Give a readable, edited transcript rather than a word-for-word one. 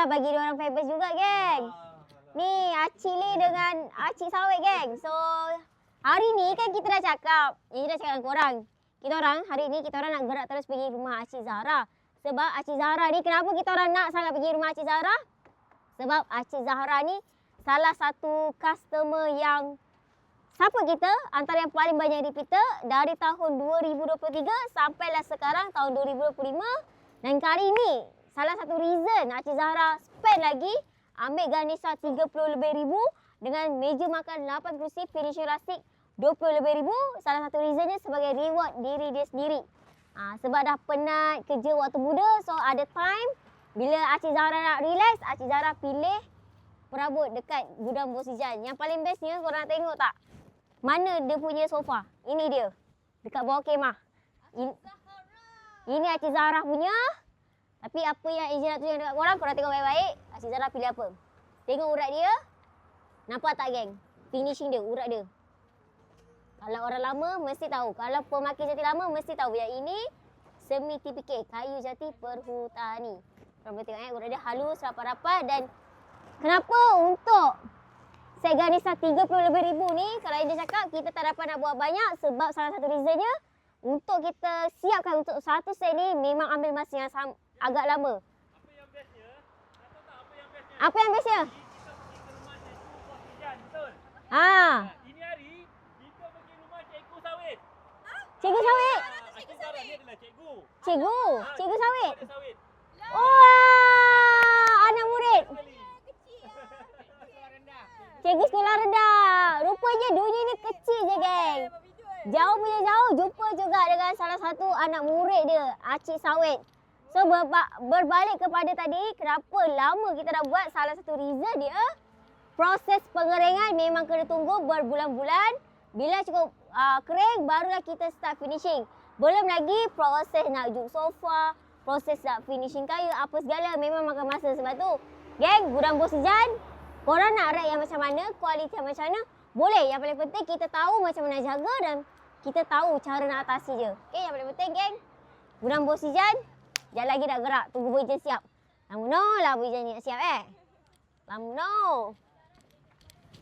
lah bagi dia orang famous juga, geng. Ni Acik Lee dengan Acik Sawit, geng. So, hari ni kan kita dah cakap. Kita dah cakap dengan korang. Hari ni kita orang nak gerak terus pergi rumah Acik Zahra. Sebab Acik Zahra ni, kenapa kita orang nak sangat pergi rumah Acik Zahra? Sebab Acik Zahra ni salah satu customer yang support kita, antara yang paling banyak repeater dari tahun 2023 sampailah sekarang tahun 2025. Dan kali ni salah satu reason Acik Zahra spend lagi ambil Ganesha 30 lebih ribu dengan meja makan 8 kerusi finishing rasik 20 lebih ribu. Salah satu reasonnya sebagai reward diri dia sendiri. Sebab dah penat kerja waktu muda, so ada time bila Acik Zahra nak relax, Acik Zahra pilih perabot dekat Gudang Bos Ijan. Yang paling bestnya korang nak tengok tak? Mana dia punya sofa? Ini dia. Dekat bawah kemah. Ini Acik Zahra punya. Tapi apa yang Ejen nak tunjuk dekat korang, korang tengok baik-baik. Acik Zahra pilih apa? Tengok urat dia. Nampak tak, geng? Finishing dia, urat dia. Kalau orang lama mesti tahu. Kalau pemakaian jati lama mesti tahu yang ini semi TPK, kayu jati perhutani. Korang boleh tengok urat dia halus, rapat-rapat. Dan kenapa untuk set Ganesha 30 lebih ribu ni, kalau dia cakap kita tak dapat nak buat banyak sebab salah satu reasonnya untuk kita siapkan untuk satu set ni memang ambil masa yang agak lama. Apa yang bestnya? Nak tahu tak apa yang bestnya? Apa yang bestnya? Kita pergi ke rumah Cikgu Bos Ijan, betul? Ini hari kita pergi rumah Cikgu Sawit. Cikgu Sawit? Acik Zahra ni adalah cikgu. Cikgu? Cikgu Sawit? Cikgu Sawit. Wah, anak murid. Cikgu sekolah rendah. Rupanya dunia ni kecil je, geng. Jauh punya jauh, jumpa juga dengan salah satu anak murid dia, Acik Sawit. So, berbalik kepada tadi, kenapa lama kita dah buat, salah satu reason dia, proses pengeringan memang kena tunggu berbulan-bulan. Bila cukup kering, barulah kita start finishing. Belum lagi proses nak juk sofa, proses nak finishing kayu, apa segala memang makan masa. Sebab tu, geng, Gudang Bos Ijan, korang nak rak yang macam mana, kualiti yang macam mana, boleh. Yang paling penting kita tahu macam mana jaga dan kita tahu cara nak atasi je. Okay, yang paling penting, geng, Gudang Bos Ijan, jangan lagi nak gerak. Tunggu Bu Ijan siap. Lama no lah Bu Ijan ni nak siap, Lama no.